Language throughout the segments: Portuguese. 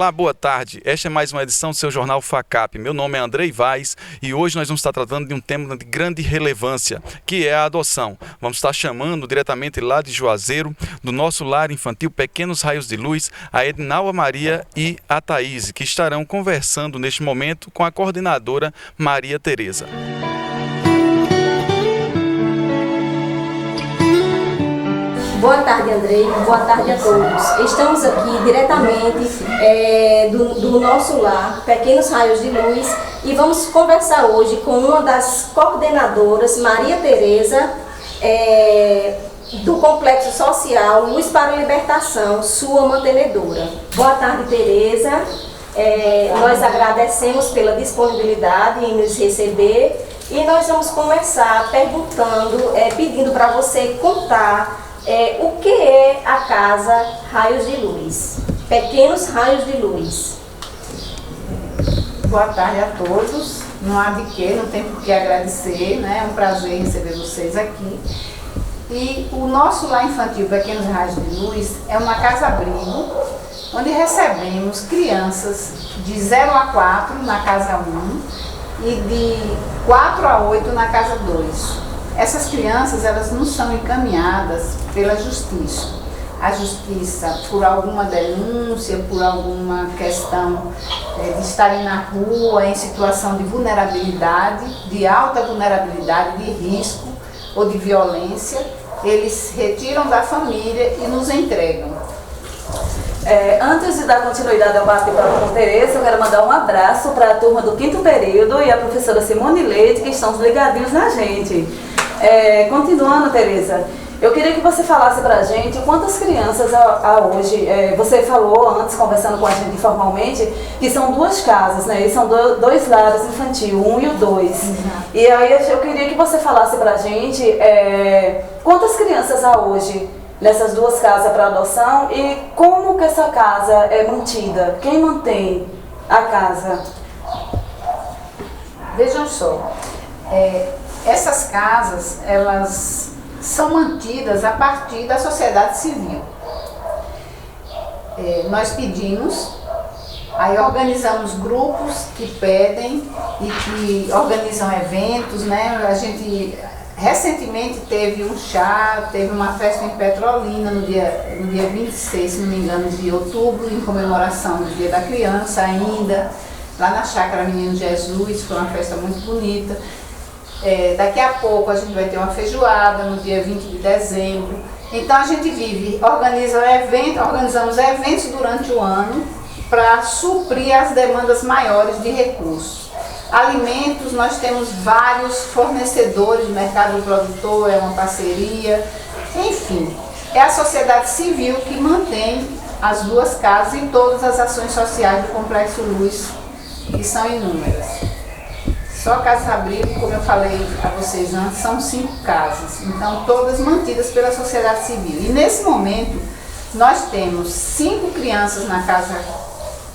Olá, boa tarde. Esta é mais uma edição do seu jornal FACAP. Meu nome é Andrei Vaz e hoje nós vamos estar tratando de um tema de grande relevância, que é a adoção. Vamos estar chamando diretamente lá de Juazeiro, do nosso lar infantil Pequenos Raios de Luz, a Ednaua Maria e a Thaís, que estarão conversando neste momento com a coordenadora Maria Tereza. Boa tarde, Andrei. Boa tarde a todos. Estamos aqui diretamente do nosso lar, Pequenos Raios de Luz, e vamos conversar hoje com uma das coordenadoras, Maria Tereza, do Complexo Social Luz para a Libertação, sua mantenedora. Boa tarde, Tereza. Nós agradecemos pela disponibilidade em nos receber e nós vamos começar pedindo para você contar o que é a Casa Raios de Luz, Pequenos Raios de Luz. Boa tarde a todos, não há de que, não tem por que agradecer, né? É um prazer receber vocês aqui. E o nosso lar infantil Pequenos Raios de Luz é uma casa-abrigo, onde recebemos crianças de 0 a 4 na casa 1 e de 4 a 8 na casa 2. Essas crianças, elas não são encaminhadas pela justiça. A justiça, por alguma denúncia, por alguma questão de estarem na rua em situação de vulnerabilidade, de alta vulnerabilidade, de risco ou de violência, eles retiram da família e nos entregam. Antes de dar continuidade ao bate-papo com Tereza, eu quero mandar um abraço para a turma do 5º período e a professora Simone Leite, que estão ligadinhos na gente. Continuando, Tereza, eu queria que você falasse para a gente quantas crianças hoje, você falou antes, conversando com a gente informalmente, que são 2 casas, né? E são 2 lares infantil, 1 e o 2. E aí eu queria que você falasse para a gente quantas crianças há hoje nessas 2 casas para adoção e como que essa casa é mantida, quem mantém a casa? Vejam só, essas casas, elas são mantidas a partir da sociedade civil. Nós pedimos, aí organizamos grupos que pedem e que organizam eventos, né? A gente recentemente teve um chá, teve uma festa em Petrolina no dia 26, se não me engano, de outubro, em comemoração do Dia da Criança ainda, lá na Chácara Menino Jesus, foi uma festa muito bonita. Daqui a pouco a gente vai ter uma feijoada no dia 20 de dezembro. Então a gente organizamos eventos durante o ano para suprir as demandas maiores de recursos. Alimentos, nós temos vários fornecedores, o mercado produtor é uma parceria, enfim, é a sociedade civil que mantém as 2 casas e todas as ações sociais do Complexo Luz, que são inúmeras. Só casa-abrigo, como eu falei a vocês antes, são 5 casas, então todas mantidas pela sociedade civil. E nesse momento, nós temos 5 crianças na casa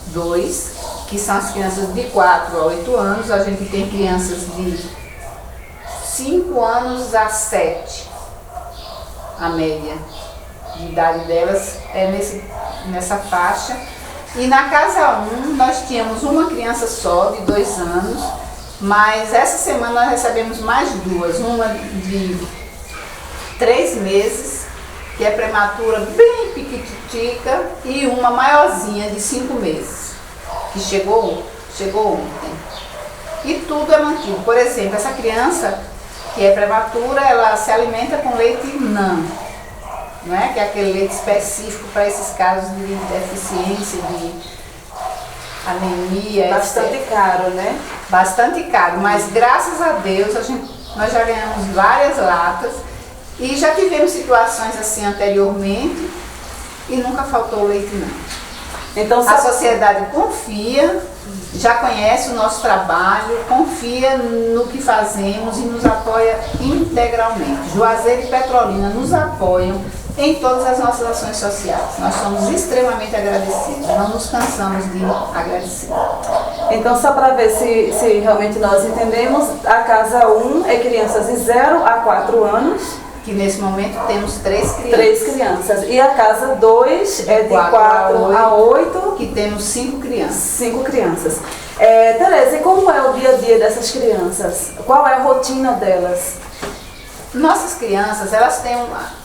2, que são as crianças de 4 a 8 anos, a gente tem crianças de 5 anos a 7, a média de idade delas é nessa faixa. E na casa 1, nós tínhamos uma criança só, de 2 anos, mas essa semana nós recebemos mais 2, uma de 3 meses, que é prematura, bem piquititica, e uma maiorzinha de 5 meses, que chegou ontem. E tudo é mantido. Por exemplo, essa criança que é prematura, ela se alimenta com leite NAN, não é? Que é aquele leite específico para esses casos de deficiência, de anemia. Bastante caro, né? Bastante caro, mas graças a Deus nós já ganhamos várias latas e já tivemos situações assim anteriormente e nunca faltou leite não. Então a sociedade confia, já conhece o nosso trabalho, confia no que fazemos e nos apoia integralmente. Juazeiro e Petrolina nos apoiam em todas as nossas ações sociais. Nós somos extremamente agradecidos, não nos cansamos de agradecer. Então, só para ver se realmente nós entendemos, a casa 1 é crianças de 0 a 4 anos. Que nesse momento temos 3 crianças. 3 crianças. E a casa 2 é de 4 a 8 Aqui temos 5 crianças. 5 crianças. Tereza, e como é o dia a dia dessas crianças? Qual é a rotina delas? Nossas crianças,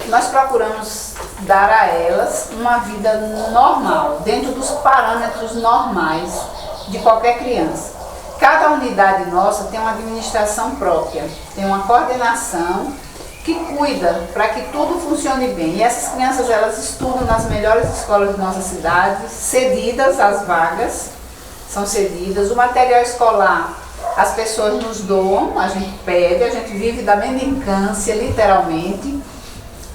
nós procuramos dar a elas uma vida normal, dentro dos parâmetros normais de qualquer criança. Cada unidade nossa tem uma administração própria, tem uma coordenação que cuida para que tudo funcione bem. E essas crianças, elas estudam nas melhores escolas de nossa cidade, cedidas as vagas, são cedidas. O material escolar, as pessoas nos doam, a gente pede, a gente vive da mendicância, literalmente.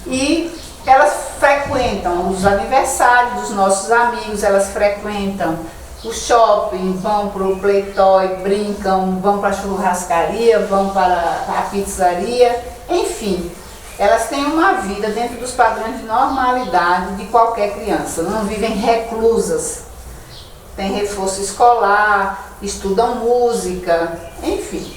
E elas frequentam os aniversários dos nossos amigos, elas frequentam o shopping, vão para o Playtoy, brincam, vão para a churrascaria, vão para a pizzaria, enfim. Elas têm uma vida dentro dos padrões de normalidade de qualquer criança, não vivem reclusas. Tem reforço escolar, estudam música, enfim.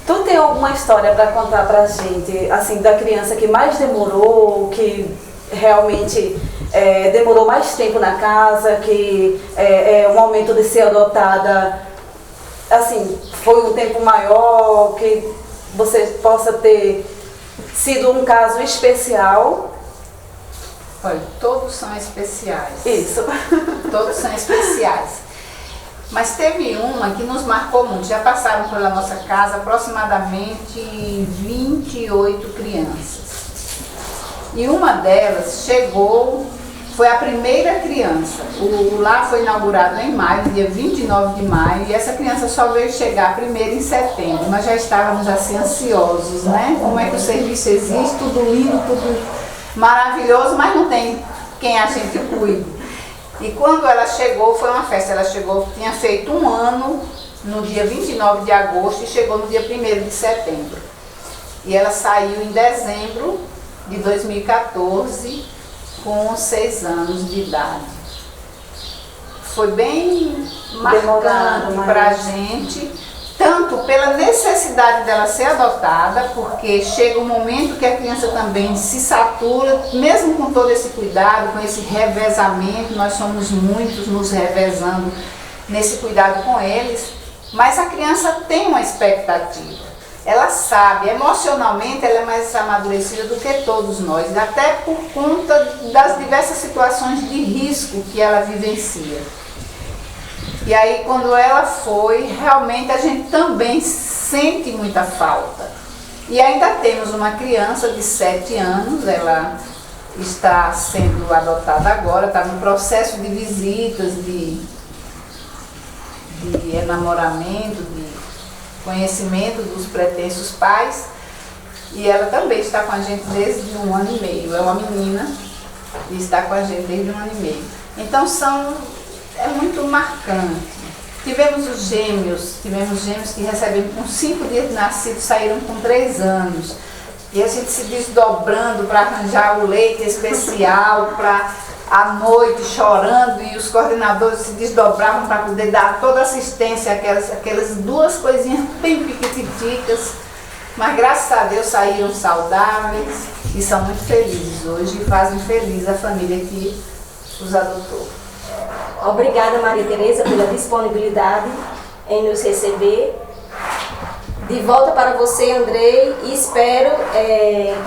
Tu tem alguma história para contar pra gente, assim, da criança que mais demorou, que realmente demorou mais tempo na casa, que o momento de ser adotada, assim, foi um tempo maior, que você possa ter sido um caso especial? Olha, todos são especiais. Isso. Todos são especiais. Mas teve uma que nos marcou muito. Já passaram pela nossa casa aproximadamente 28 crianças. E uma delas chegou, foi a primeira criança. O lar foi inaugurado em maio, dia 29 de maio, e essa criança só veio chegar primeiro em setembro. Nós já estávamos assim ansiosos, né? Como é que o serviço existe, tudo lindo, tudo maravilhoso, mas não tem quem a gente cuide. E quando ela chegou, foi uma festa. Ela chegou, tinha feito 1 ano no dia 29 de agosto e chegou no dia 1º de setembro. E ela saiu em dezembro de 2014 com 6 anos de idade. Foi bem marcante para a gente, tanto pela necessidade dela ser adotada, porque chega um momento que a criança também se satura, mesmo com todo esse cuidado, com esse revezamento, nós somos muitos nos revezando nesse cuidado com eles, mas a criança tem uma expectativa. Ela sabe, emocionalmente ela é mais amadurecida do que todos nós, até por conta das diversas situações de risco que ela vivencia. E aí quando ela foi, realmente a gente também sente muita falta. E ainda temos uma criança de 7 anos, ela está sendo adotada agora, está no processo de visitas, de enamoramento, de conhecimento dos pretensos pais. E ela também está com a gente desde 1 ano e meio. É uma menina e está com a gente desde 1 ano e meio. Então é muito marcante. Tivemos gêmeos que recebemos com 5 dias de nascido, saíram com 3 anos. E a gente se desdobrando para arranjar o leite especial, para à noite chorando, e os coordenadores se desdobravam para poder dar toda a assistência, aquelas 2 coisinhas bem piquititicas. Mas graças a Deus saíram saudáveis e são muito felizes hoje e fazem feliz a família que os adotou. Obrigada, Maria Tereza, pela disponibilidade em nos receber. De volta para você, Andrei, e espero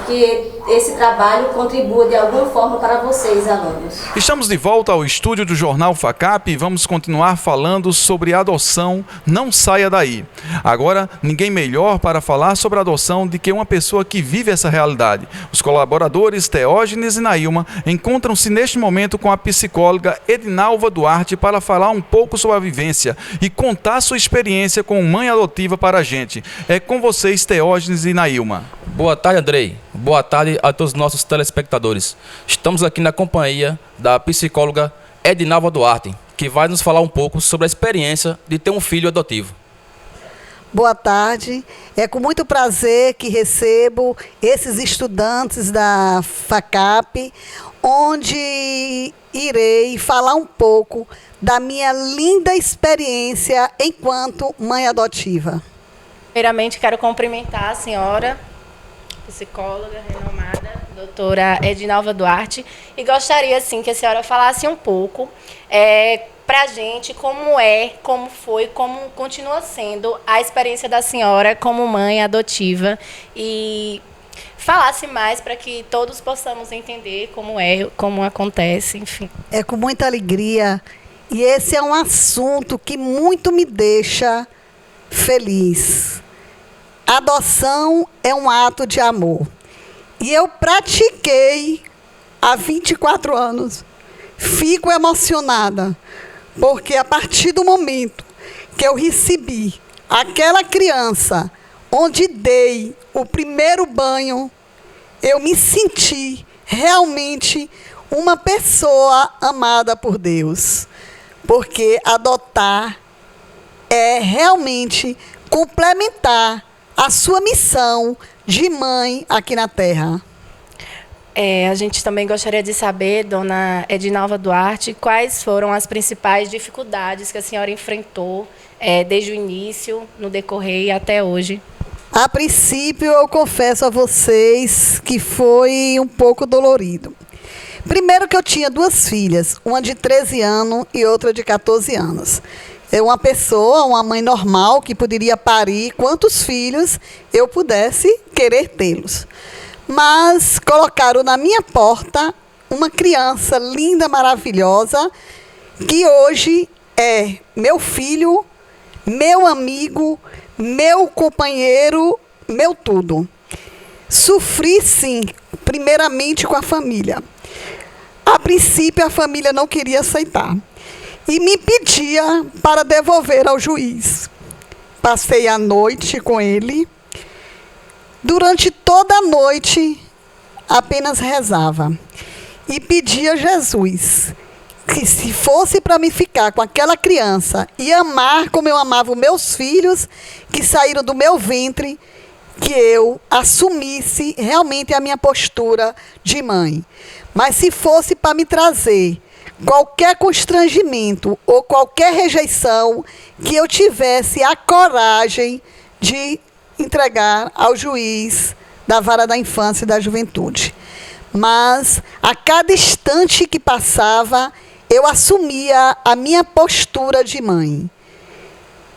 que esse trabalho contribua de alguma forma para vocês, alunos. Estamos de volta ao estúdio do Jornal FACAP e vamos continuar falando sobre adoção. Não saia daí. Agora, ninguém melhor para falar sobre adoção do que uma pessoa que vive essa realidade. Os colaboradores Teógenes e Nailma encontram-se neste momento com a psicóloga Edinalva Duarte para falar um pouco sobre a vivência e contar sua experiência com mãe adotiva para a gente. É com vocês, Teógenes e Nailma. Boa tarde, Andrei. Boa tarde a todos os nossos telespectadores. Estamos aqui na companhia da psicóloga Edinalva Duarte, que vai nos falar um pouco sobre a experiência de ter um filho adotivo. Boa tarde. É com muito prazer que recebo esses estudantes da FACAP, onde irei falar um pouco da minha linda experiência enquanto mãe adotiva. Primeiramente, quero cumprimentar a senhora, psicóloga renomada, doutora Edinalva Duarte, e gostaria assim que a senhora falasse um pouco para a gente como foi, como continua sendo a experiência da senhora como mãe adotiva e falasse mais para que todos possamos entender como acontece, enfim. É com muita alegria e esse é um assunto que muito me deixa feliz. Adoção é um ato de amor. E eu pratiquei há 24 anos. Fico emocionada, porque a partir do momento que eu recebi aquela criança onde dei o primeiro banho, eu me senti realmente uma pessoa amada por Deus. Porque adotar é realmente complementar a sua missão de mãe aqui na Terra. A gente também gostaria de saber, dona Edinalva Duarte, quais foram as principais dificuldades que a senhora enfrentou desde o início, no decorrer e até hoje. A princípio, eu confesso a vocês que foi um pouco dolorido. Primeiro que eu tinha 2 filhas, uma de 13 anos e outra de 14 anos. Uma pessoa, uma mãe normal, que poderia parir quantos filhos eu pudesse querer tê-los. Mas colocaram na minha porta uma criança linda, maravilhosa, que hoje é meu filho, meu amigo, meu companheiro, meu tudo. Sofri, sim, primeiramente com a família. A princípio, a família não queria aceitar. E me pedia para devolver ao juiz. Passei a noite com ele. Durante toda a noite, apenas rezava. E pedia a Jesus que se fosse para me ficar com aquela criança e amar como eu amava os meus filhos que saíram do meu ventre, que eu assumisse realmente a minha postura de mãe. Mas se fosse para me trazer qualquer constrangimento ou qualquer rejeição, que eu tivesse a coragem de entregar ao juiz da vara da infância e da juventude. Mas, a cada instante que passava, eu assumia a minha postura de mãe.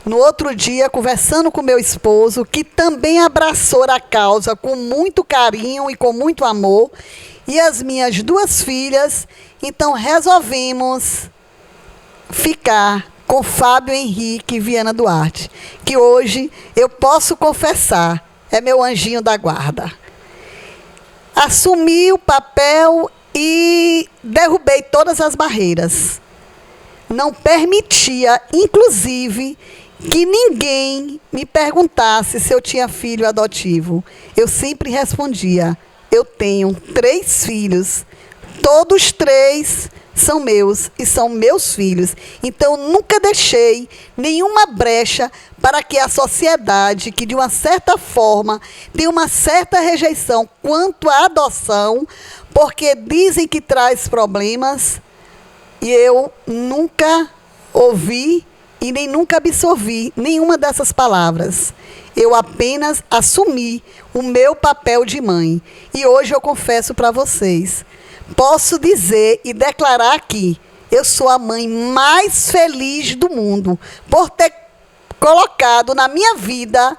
No outro dia, conversando com meu esposo, que também abraçou a causa com muito carinho e com muito amor, e as minhas 2 filhas, então resolvemos ficar com Fábio Henrique Viana Duarte, que hoje eu posso confessar, é meu anjinho da guarda. Assumi o papel e derrubei todas as barreiras. Não permitia, inclusive, que ninguém me perguntasse se eu tinha filho adotivo. Eu sempre respondia: eu tenho 3 filhos, todos 3 são meus e são meus filhos. Então, nunca deixei nenhuma brecha para que a sociedade, que de uma certa forma tem uma certa rejeição quanto à adoção, porque dizem que traz problemas, e eu nunca ouvi e nem nunca absorvi nenhuma dessas palavras. Eu apenas assumi o meu papel de mãe. E hoje eu confesso para vocês, posso dizer e declarar aqui, eu sou a mãe mais feliz do mundo por ter colocado na minha vida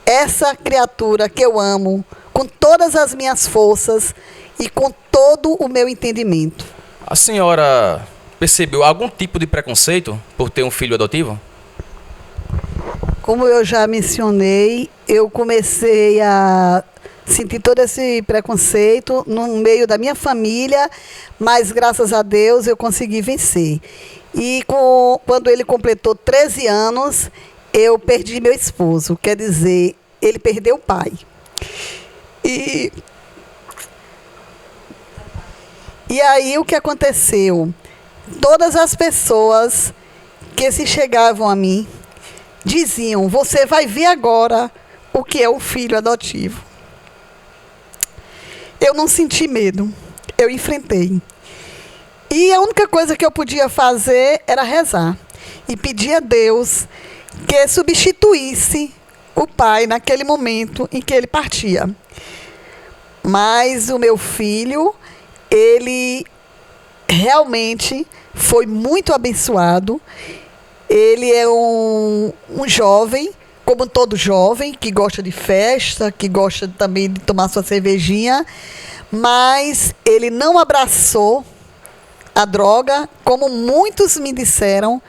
essa criatura que eu amo com todas as minhas forças e com todo o meu entendimento. A senhora percebeu algum tipo de preconceito por ter um filho adotivo? Como eu já mencionei, eu comecei a sentir todo esse preconceito no meio da minha família, mas graças a Deus eu consegui vencer. E quando ele completou 13 anos, eu perdi meu esposo, quer dizer, ele perdeu o pai. E aí o que aconteceu? Todas as pessoas que se chegavam a mim diziam: você vai ver agora o que é o filho adotivo. Eu não senti medo, eu enfrentei. E a única coisa que eu podia fazer era rezar e pedir a Deus que substituísse o pai naquele momento em que ele partia. Mas o meu filho, ele realmente foi muito abençoado. Ele é um jovem, como todo jovem, que gosta de festa, que gosta também de tomar sua cervejinha, mas ele não abraçou a droga, como muitos me disseram,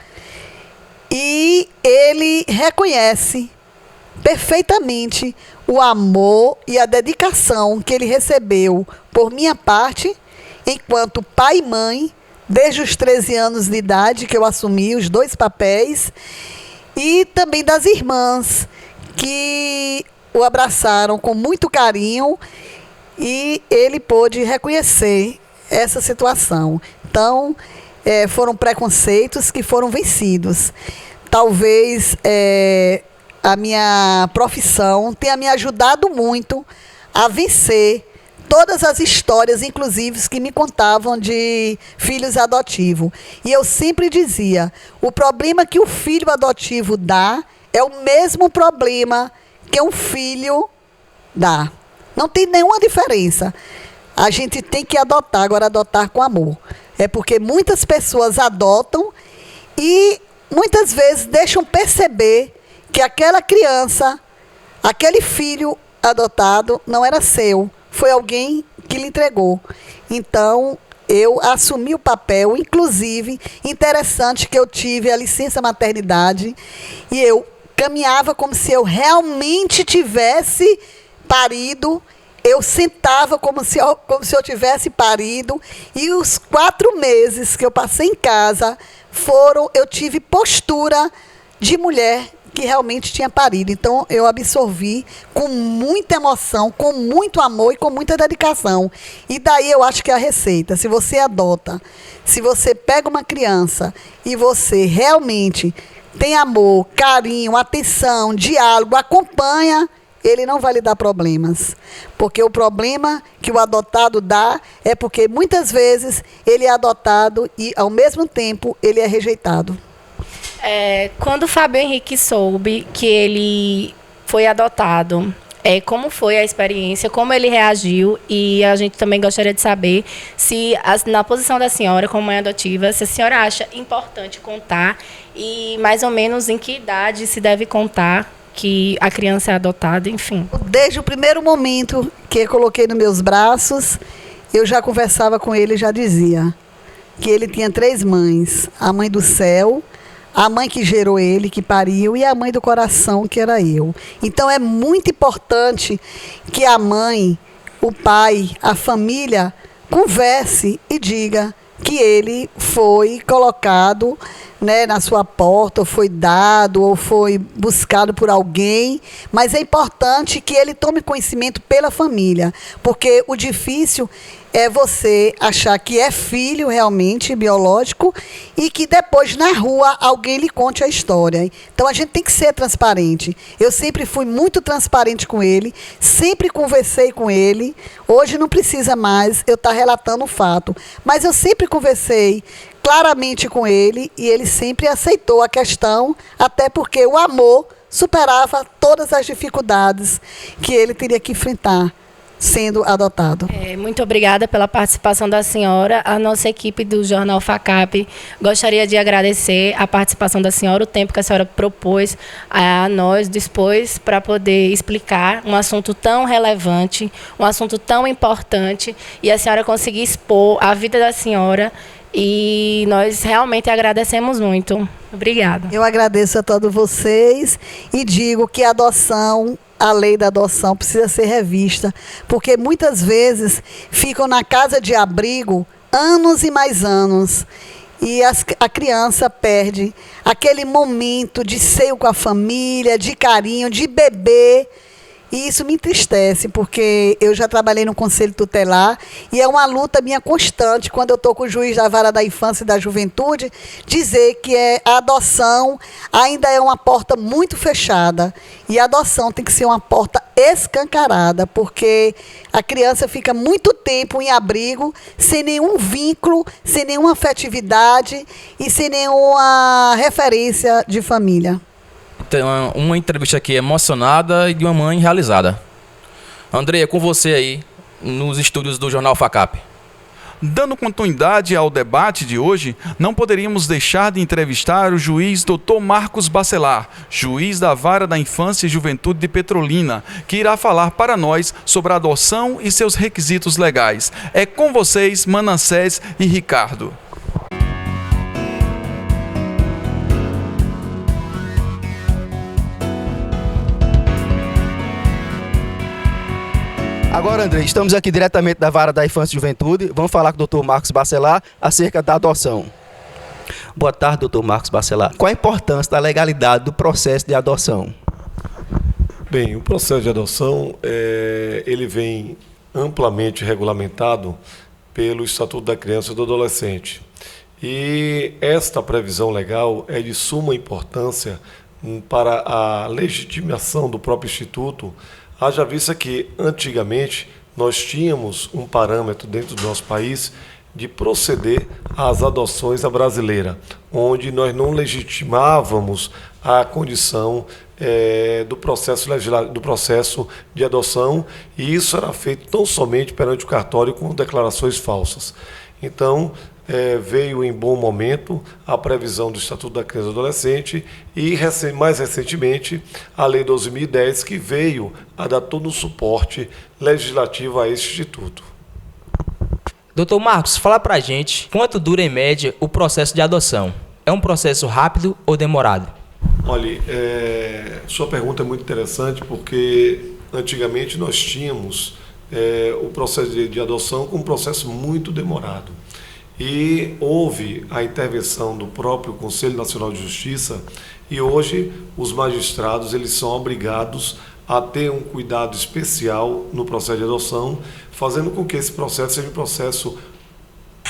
e ele reconhece perfeitamente o amor e a dedicação que ele recebeu por minha parte, enquanto pai e mãe, desde os 13 anos de idade que eu assumi os 2 papéis, e também das irmãs que o abraçaram com muito carinho, e ele pôde reconhecer essa situação. Então, foram preconceitos que foram vencidos. Talvez a minha profissão tenha me ajudado muito a vencer todas as histórias, inclusive, que me contavam de filhos adotivos. E eu sempre dizia, o problema que o filho adotivo dá é o mesmo problema que um filho dá. Não tem nenhuma diferença. A gente tem que adotar, agora adotar com amor. É porque muitas pessoas adotam e muitas vezes deixam perceber que aquela criança, aquele filho adotado não era seu, foi alguém que lhe entregou. Então, eu assumi o papel, inclusive, interessante que eu tive a licença maternidade e eu caminhava como se eu realmente tivesse parido. Eu sentava como se eu tivesse parido, e os 4 meses que eu passei em casa eu tive postura de mulher que realmente tinha parido. Então, eu absorvi com muita emoção, com muito amor e com muita dedicação. E daí eu acho que é a receita. Se você adota, se você pega uma criança e você realmente tem amor, carinho, atenção, diálogo, acompanha, ele não vai lhe dar problemas. Porque o problema que o adotado dá é porque muitas vezes ele é adotado e, ao mesmo tempo, ele é rejeitado. Quando o Fábio Henrique soube que ele foi adotado, como foi a experiência, como ele reagiu, e a gente também gostaria de saber se, na posição da senhora como mãe adotiva, se a senhora acha importante contar e mais ou menos em que idade se deve contar que a criança é adotada, enfim. Desde o primeiro momento que eu coloquei nos meus braços, eu já conversava com ele e já dizia que ele tinha 3 mães. A mãe do céu, a mãe que gerou ele, que pariu, e a mãe do coração, que era eu. Então, é muito importante que a mãe, o pai, a família converse e diga que ele foi colocado, né, na sua porta, ou foi dado, ou foi buscado por alguém, mas é importante que ele tome conhecimento pela família, porque o difícil é você achar que é filho realmente biológico e que depois na rua alguém lhe conte a história. Então a gente tem que ser transparente. Eu sempre fui muito transparente com ele, sempre conversei com ele. Hoje não precisa mais eu estar relatando o fato, mas eu sempre conversei claramente com ele e ele sempre aceitou a questão, até porque o amor superava todas as dificuldades que ele teria que enfrentar sendo adotado. Muito obrigada pela participação da senhora. A nossa equipe do Jornal FACAP gostaria de agradecer a participação da senhora, o tempo que a senhora propôs a nós, dispôs para poder explicar um assunto tão relevante, um assunto tão importante, e a senhora conseguir expor a vida da senhora, e nós realmente agradecemos muito. Obrigada. Eu agradeço a todos vocês e digo que a adoção, a lei da adoção precisa ser revista, porque muitas vezes ficam na casa de abrigo anos e mais anos, e a criança perde aquele momento de seio com a família, de carinho, de bebê. E isso me entristece, porque eu já trabalhei no Conselho Tutelar e é uma luta minha constante, quando eu estou com o juiz da Vara da Infância e da Juventude, dizer que a adoção ainda é uma porta muito fechada. E a adoção tem que ser uma porta escancarada, porque a criança fica muito tempo em abrigo, sem nenhum vínculo, sem nenhuma afetividade e sem nenhuma referência de família. Tem uma entrevista aqui emocionada e de uma mãe realizada. Andreia, com você aí, nos estúdios do Jornal FACAP. Dando continuidade ao debate de hoje, não poderíamos deixar de entrevistar o juiz Dr. Marcos Bacelar, juiz da Vara da Infância e Juventude de Petrolina, que irá falar para nós sobre a adoção e seus requisitos legais. É com vocês, Manassés e Ricardo. Agora, André, estamos aqui diretamente da Vara da Infância e Juventude. Vamos falar com o Dr. Marcos Bacelar acerca da adoção. Boa tarde, Dr. Marcos Bacelar. Qual a importância da legalidade do processo de adoção? Bem, o processo de adoção, ele vem amplamente regulamentado pelo Estatuto da Criança e do Adolescente. E esta previsão legal é de suma importância para a legitimação do próprio Instituto. Haja vista que, antigamente, nós tínhamos um parâmetro dentro do nosso país de proceder às adoções à brasileira, onde nós não legitimávamos a condição do processo de adoção, e isso era feito tão somente perante o cartório com declarações falsas. Então, veio em bom momento a previsão do Estatuto da Criança e do Adolescente e, mais recentemente, a Lei 12.010, que veio a dar todo o suporte legislativo a esse Instituto. Doutor Marcos, fala pra gente quanto dura em média o processo de adoção. É um processo rápido ou demorado? Olha, sua pergunta é muito interessante porque antigamente nós tínhamos o processo de adoção como um processo muito demorado. E houve a intervenção do próprio Conselho Nacional de Justiça e hoje os magistrados eles são obrigados a ter um cuidado especial no processo de adoção, fazendo com que esse processo seja um processo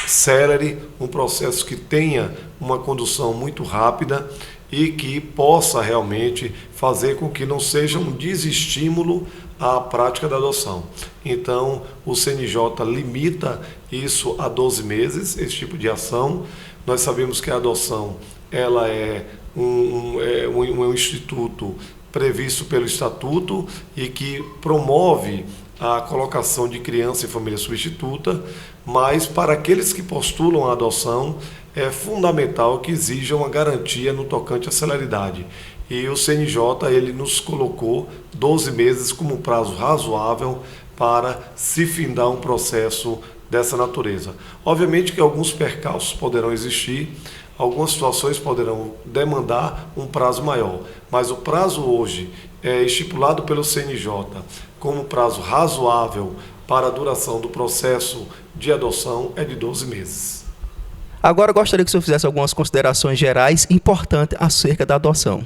célere, um processo que tenha uma condução muito rápida e que possa realmente fazer com que não seja um desestímulo à prática da adoção. Então, o CNJ limita isso a 12 meses, esse tipo de ação. Nós sabemos que a adoção ela é um instituto previsto pelo Estatuto e que promove a colocação de criança em família substituta, mas para aqueles que postulam a adoção, é fundamental que exija uma garantia no tocante à celeridade. E o CNJ ele nos colocou 12 meses como um prazo razoável para se findar um processo dessa natureza. Obviamente que alguns percalços poderão existir, algumas situações poderão demandar um prazo maior, mas o prazo hoje é estipulado pelo CNJ como prazo razoável para a duração do processo de adoção é de 12 meses. Agora eu gostaria que o senhor fizesse algumas considerações gerais importantes acerca da adoção.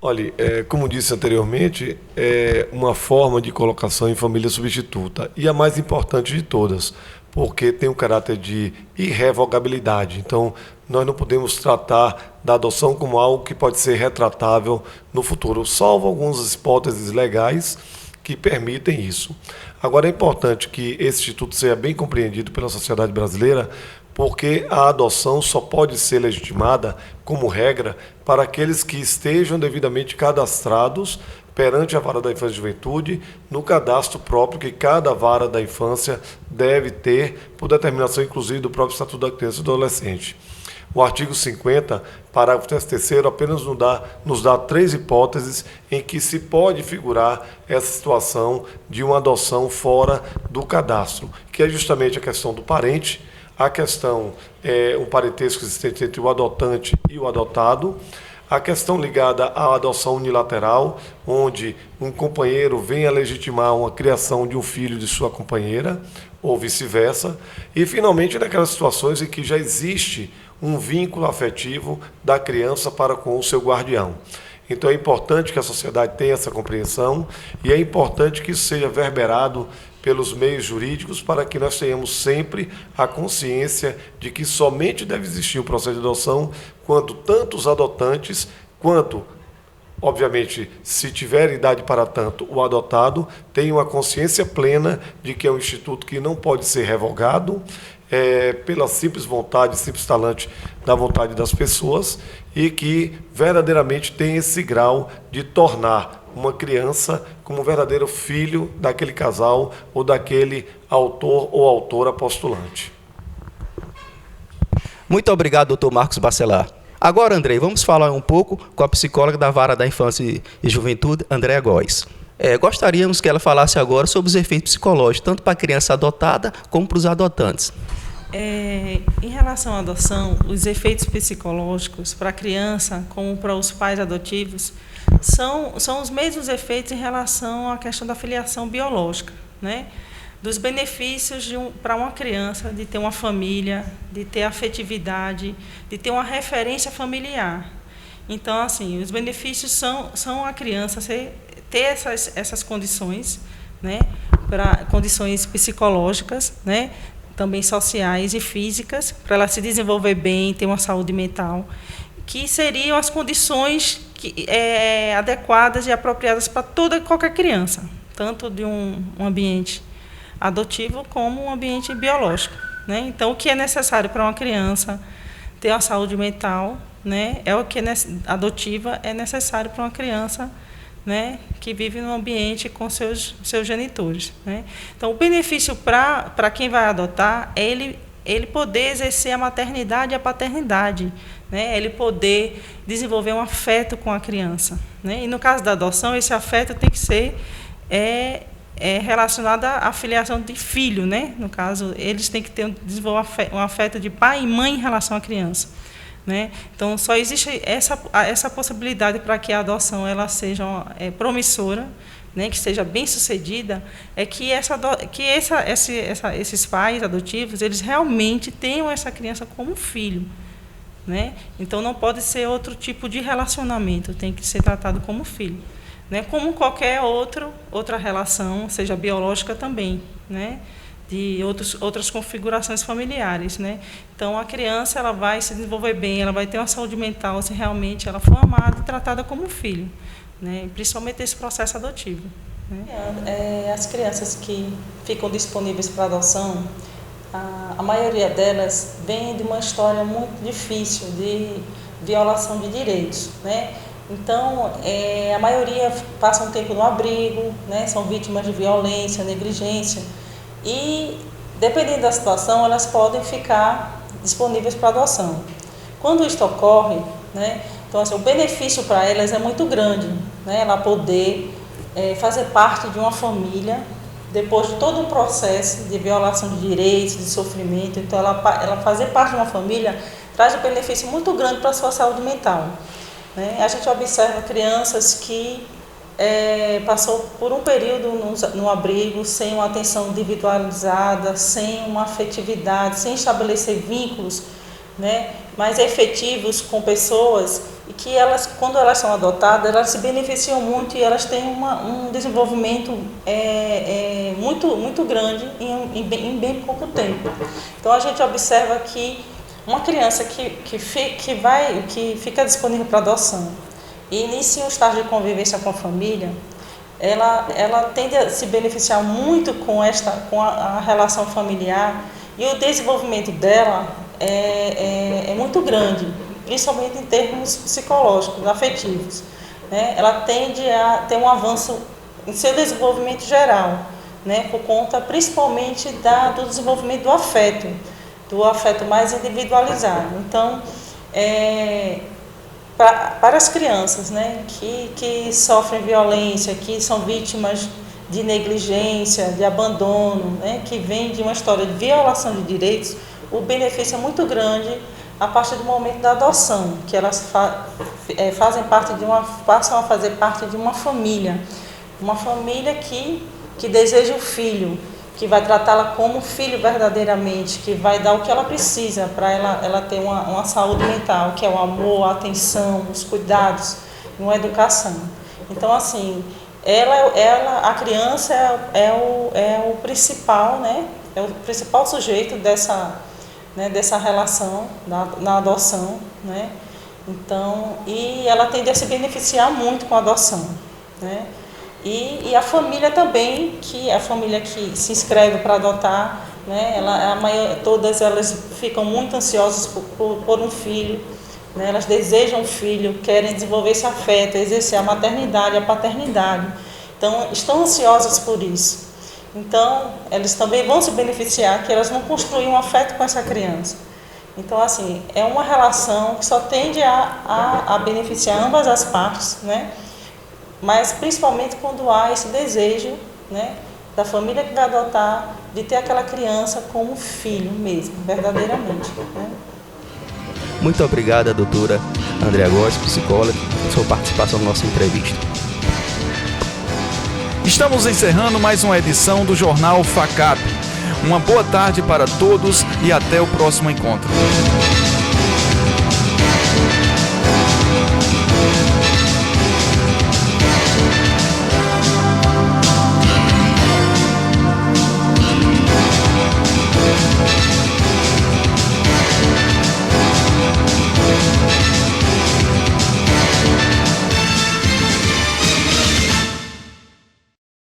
Olha, como disse anteriormente, é uma forma de colocação em família substituta e a mais importante de todas, porque tem um caráter de irrevogabilidade. Então, nós não podemos tratar da adoção como algo que pode ser retratável no futuro, salvo algumas hipóteses legais que permitem isso. Agora, é importante que esse instituto seja bem compreendido pela sociedade brasileira, porque a adoção só pode ser legitimada, como regra, para aqueles que estejam devidamente cadastrados perante a Vara da Infância e Juventude, no cadastro próprio que cada Vara da Infância deve ter, por determinação inclusive do próprio Estatuto da Criança e do Adolescente. O artigo 50, parágrafo 3º, apenas nos dá 3 hipóteses em que se pode figurar essa situação de uma adoção fora do cadastro, que é justamente a questão do parente, a questão um parentesco existente entre o adotante e o adotado, a questão ligada à adoção unilateral, onde um companheiro vem a legitimar uma criação de um filho de sua companheira, ou vice-versa, e finalmente naquelas situações em que já existe um vínculo afetivo da criança para com o seu guardião. Então é importante que a sociedade tenha essa compreensão e é importante que isso seja verberado pelos meios jurídicos para que nós tenhamos sempre a consciência de que somente deve existir o processo de adoção quando tanto os adotantes quanto, obviamente, se tiver idade para tanto, o adotado tenham a consciência plena de que é um instituto que não pode ser revogado, pela simples vontade, simples talante da vontade das pessoas, e que verdadeiramente tem esse grau de tornar uma criança como um verdadeiro filho daquele casal ou daquele autor ou autora postulante. Muito obrigado, doutor Marcos Bacelar. Agora, Andrei, vamos falar um pouco com a psicóloga da Vara da Infância e Juventude, Andréa Góes. Gostaríamos que ela falasse agora sobre os efeitos psicológicos, tanto para a criança adotada como para os adotantes. Em relação à adoção, os efeitos psicológicos para a criança, como para os pais adotivos, são os mesmos efeitos em relação à questão da filiação biológica, né? Dos benefícios para uma criança de ter uma família, de ter afetividade, de ter uma referência familiar. Então, assim, os benefícios são a criança ter essas condições, né? Para condições psicológicas, né? Também sociais e físicas, para ela se desenvolver bem, ter uma saúde mental, que seriam as condições adequadas e apropriadas para qualquer criança, tanto de um ambiente adotivo como um ambiente biológico, né? Então, o que é necessário para uma criança ter uma saúde mental, né? O que adotiva é necessário para uma criança, né, que vive num ambiente com seus genitores, né? Então, o benefício para quem vai adotar é ele poder exercer a maternidade e a paternidade, né? Ele poder desenvolver um afeto com a criança, né? E no caso da adoção, esse afeto tem que ser relacionado à filiação de filho, né? No caso, eles têm que desenvolver um afeto de pai e mãe em relação à criança, né? Então, só existe essa possibilidade para que a adoção ela seja promissora, né, que seja bem sucedida, é que esses pais adotivos eles realmente tenham essa criança como filho, né? Então, não pode ser outro tipo de relacionamento, tem que ser tratado como filho, né? Como qualquer outra relação, seja biológica também, né? De outras configurações familiares, né? Então, a criança ela vai se desenvolver bem, ela vai ter uma saúde mental se realmente ela for amada e tratada como filho, né? Principalmente esse processo adotivo, né? As crianças que ficam disponíveis para adoção, a maioria delas vem de uma história muito difícil de violação de direitos, né? Então, a maioria passa um tempo no abrigo, né? São vítimas de violência, negligência. E, dependendo da situação, elas podem ficar disponíveis para adoção. Quando isso ocorre, né, então, assim, o benefício para elas é muito grande, né, ela poder fazer parte de uma família, depois de todo um processo de violação de direitos, de sofrimento. Então, ela fazer parte de uma família traz um benefício muito grande para a sua saúde mental, né? A gente observa crianças que passou por um período no abrigo sem uma atenção individualizada, sem uma afetividade, sem estabelecer vínculos, né, mais efetivos com pessoas, e que elas, quando elas são adotadas, elas se beneficiam muito e elas têm um desenvolvimento muito grande em bem pouco tempo. Então, a gente observa que uma criança que fica disponível para adoção e inicia um estágio de convivência com a família, ela tende a se beneficiar muito com a relação familiar, e o desenvolvimento dela é muito grande, principalmente em termos psicológicos, afetivos, né? Ela tende a ter um avanço em seu desenvolvimento geral, né? Por conta principalmente do desenvolvimento do afeto mais individualizado. Então, para as crianças, né, que sofrem violência, que são vítimas de negligência, de abandono, né, que vêm de uma história de violação de direitos, o benefício é muito grande a partir do momento da adoção, que elas passam a fazer parte de uma família que deseja o filho, que vai tratá-la como filho verdadeiramente, que vai dar o que ela precisa para ela ter uma saúde mental, que é o amor, a atenção, os cuidados, uma educação. Então, assim, a criança é o principal, né? É o principal sujeito dessa relação na adoção, né? Então, e ela tende a se beneficiar muito com a adoção, né? E a família também, que a família que se inscreve para adotar, né? Todas elas ficam muito ansiosas por um filho, né? Elas desejam um filho, querem desenvolver esse afeto, exercer a maternidade, a paternidade. Então, estão ansiosas por isso. Então, elas também vão se beneficiar, que elas vão construir um afeto com essa criança. Então, assim, é uma relação que só tende a beneficiar ambas as partes, né? Mas principalmente quando há esse desejo, né, da família que vai adotar, de ter aquela criança como filho mesmo, verdadeiramente, né? Muito obrigada, doutora Andréa Góes, psicóloga, por sua participação na nossa entrevista. Estamos encerrando mais uma edição do Jornal FACAP. Uma boa tarde para todos e até o próximo encontro.